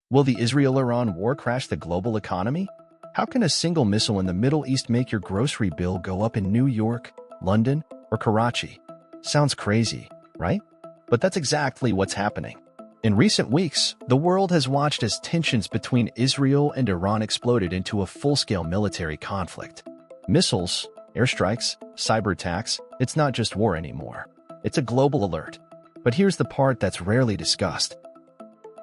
Will the Israel-Iran war crash the global economy? How can a single missile in the Middle East make your grocery bill go up in New York, London, or Karachi? Sounds crazy, right? But that's exactly what's happening. In recent weeks, the world has watched as tensions between Israel and Iran exploded into a full-scale military conflict. Missiles, airstrikes, cyber attacks, it's not just war anymore. It's a global alert. But here's the part that's rarely discussed.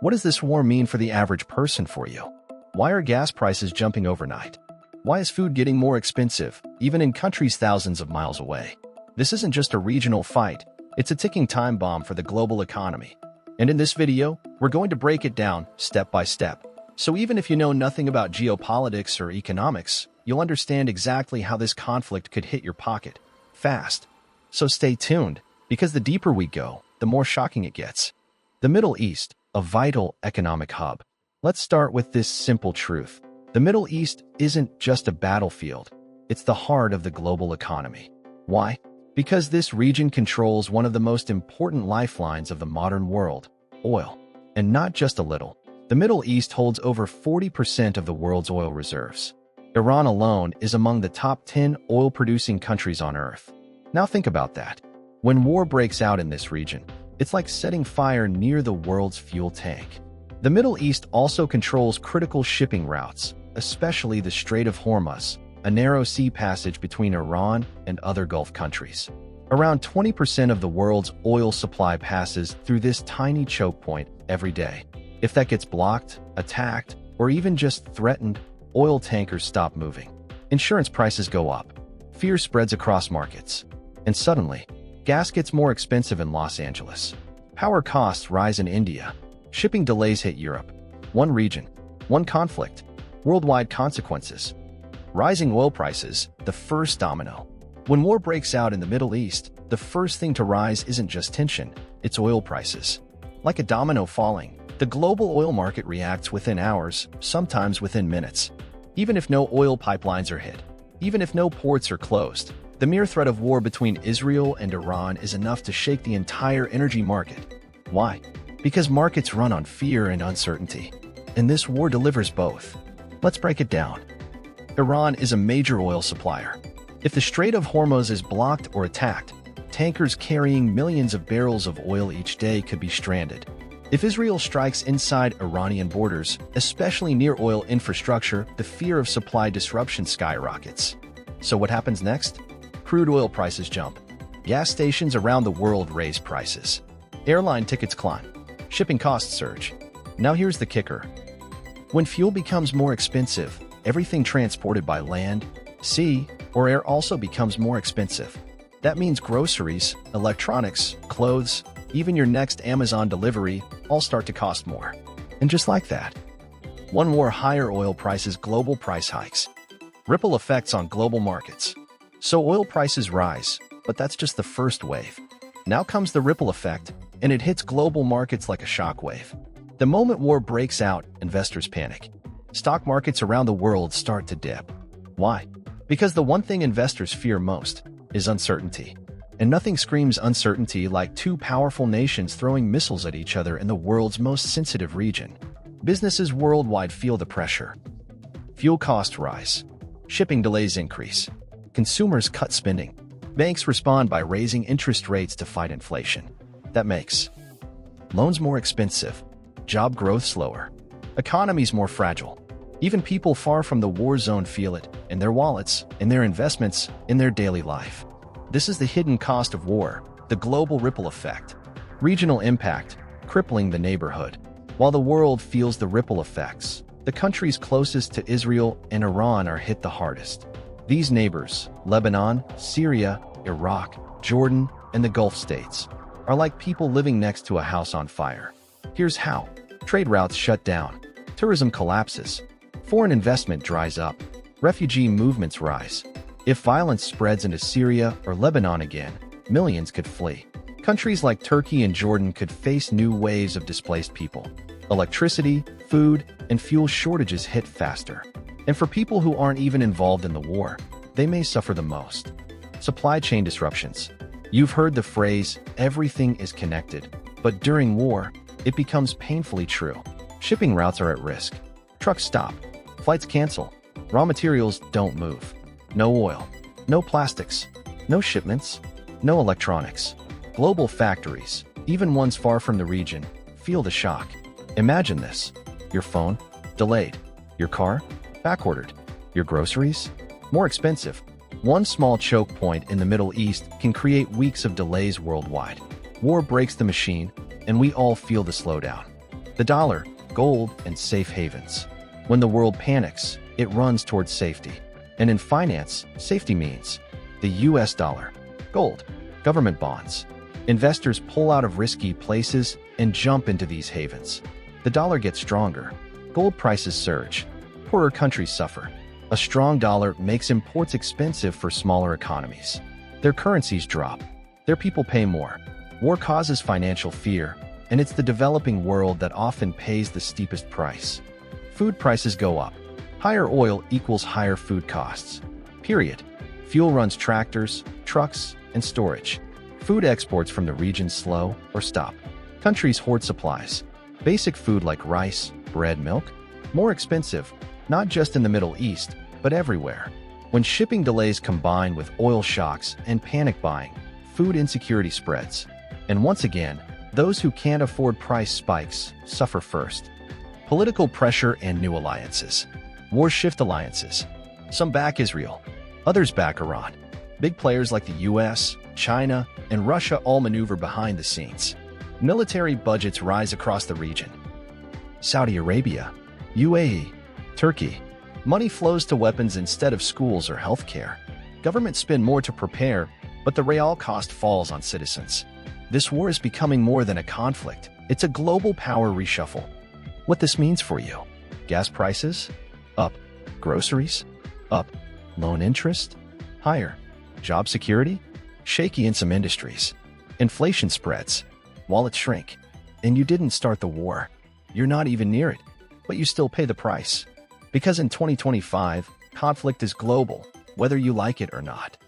What does this war mean for the average person for you? Why are gas prices jumping overnight? Why is food getting more expensive, even in countries thousands of miles away? This isn't just a regional fight, it's a ticking time bomb for the global economy. And in this video, we're going to break it down step by step. So even if you know nothing about geopolitics or economics, you'll understand exactly how this conflict could hit your pocket, fast. So stay tuned, because the deeper we go, the more shocking it gets. The Middle East, a vital economic hub. Let's start with this simple truth. The Middle East isn't just a battlefield, it's the heart of the global economy. Why? Because this region controls one of the most important lifelines of the modern world, oil. And not just a little. The Middle East holds over 40% of the world's oil reserves. Iran alone is among the top 10 oil-producing countries on Earth. Now think about that. When war breaks out in this region, it's like setting fire near the world's fuel tank. The Middle East also controls critical shipping routes, especially the Strait of Hormuz, a narrow sea passage between Iran and other Gulf countries. Around 20% of the world's oil supply passes through this tiny choke point every day. If that gets blocked, attacked, or even just threatened, oil tankers stop moving. Insurance prices go up. Fear spreads across markets. And suddenly, gas gets more expensive in Los Angeles. Power costs rise in India. Shipping delays hit Europe. One region, one conflict, worldwide consequences. Rising oil prices, the first domino. When war breaks out in the Middle East, the first thing to rise isn't just tension, it's oil prices. Like a domino falling, the global oil market reacts within hours, sometimes within minutes. Even if no oil pipelines are hit, even if no ports are closed, the mere threat of war between Israel and Iran is enough to shake the entire energy market. Why? Because markets run on fear and uncertainty. And this war delivers both. Let's break it down. Iran is a major oil supplier. If the Strait of Hormuz is blocked or attacked, tankers carrying millions of barrels of oil each day could be stranded. If Israel strikes inside Iranian borders, especially near oil infrastructure, the fear of supply disruption skyrockets. So what happens next? Crude oil prices jump. Gas stations around the world raise prices. Airline tickets climb. Shipping costs surge. Now here's the kicker. When fuel becomes more expensive, everything transported by land, sea, or air also becomes more expensive. That means groceries, electronics, clothes, even your next Amazon delivery all start to cost more. And just like that, one more higher oil prices, global price hikes. Ripple effects on global markets. So oil prices rise, but that's just the first wave. Now comes the ripple effect, and it hits global markets like a shockwave. The moment war breaks out, investors panic. Stock markets around the world start to dip. Why? Because the one thing investors fear most is uncertainty. And nothing screams uncertainty like two powerful nations throwing missiles at each other in the world's most sensitive region. Businesses worldwide feel the pressure. Fuel costs rise. Shipping delays increase. Consumers cut spending. Banks respond by raising interest rates to fight inflation. That makes loans more expensive, job growth slower, economies more fragile. Even people far from the war zone feel it in their wallets, in their investments, in their daily life. This is the hidden cost of war, the global ripple effect. Regional impact, crippling the neighborhood. While the world feels the ripple effects, the countries closest to Israel and Iran are hit the hardest. These neighbors, Lebanon, Syria, Iraq, Jordan, and the Gulf states, are like people living next to a house on fire. Here's how. Trade routes shut down. Tourism collapses. Foreign investment dries up. Refugee movements rise. If violence spreads into Syria or Lebanon again, millions could flee. Countries like Turkey and Jordan could face new waves of displaced people. Electricity, food, and fuel shortages hit faster. And for people who aren't even involved in the war, they may suffer the most. Supply chain disruptions. You've heard the phrase, everything is connected. But during war, it becomes painfully true. Shipping routes are at risk. Trucks stop. Flights cancel. Raw materials don't move. No oil. No plastics. No shipments. No electronics. Global factories, even ones far from the region, feel the shock. Imagine this. Your phone, delayed. Your car, backordered. Your groceries, more expensive. One small choke point in the Middle East can create weeks of delays worldwide. War breaks the machine, and we all feel the slowdown. The dollar, gold, and safe havens. When the world panics, it runs towards safety. And in finance, safety means the US dollar, gold, government bonds. Investors pull out of risky places and jump into these havens. The dollar gets stronger. Gold prices surge. Poorer countries suffer. A strong dollar makes imports expensive for smaller economies. Their currencies drop. Their people pay more. War causes financial fear, and it's the developing world that often pays the steepest price. Food prices go up. Higher oil equals higher food costs. Period. Fuel runs tractors, trucks, and storage. Food exports from the region slow or stop. Countries hoard supplies. Basic food like rice, bread, milk, more expensive, not just in the Middle East, but everywhere. When shipping delays combine with oil shocks and panic buying, food insecurity spreads. And once again, those who can't afford price spikes suffer first. Political pressure and new alliances. Wars shift alliances. Some back Israel, others back Iran. Big players like the US, China, and Russia all maneuver behind the scenes. Military budgets rise across the region. Saudi Arabia, UAE, Turkey. Money flows to weapons instead of schools or healthcare. Governments spend more to prepare, but the real cost falls on citizens. This war is becoming more than a conflict. It's a global power reshuffle. What this means for you? Gas prices? Up. Groceries? Up. Loan interest? Higher. Job security? Shaky in some industries. Inflation spreads. Wallets shrink. And you didn't start the war. You're not even near it. But you still pay the price. Because in 2025, conflict is global, whether you like it or not.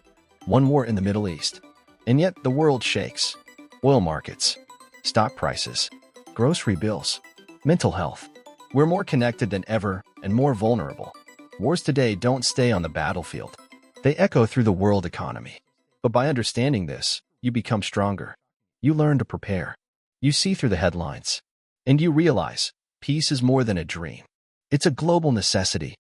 One war in the Middle East. And yet the world shakes. Oil markets. Stock prices. Grocery bills. Mental health. We're more connected than ever and more vulnerable. Wars today don't stay on the battlefield. They echo through the world economy. But by understanding this, you become stronger. You learn to prepare. You see through the headlines. And you realize, peace is more than a dream. It's a global necessity.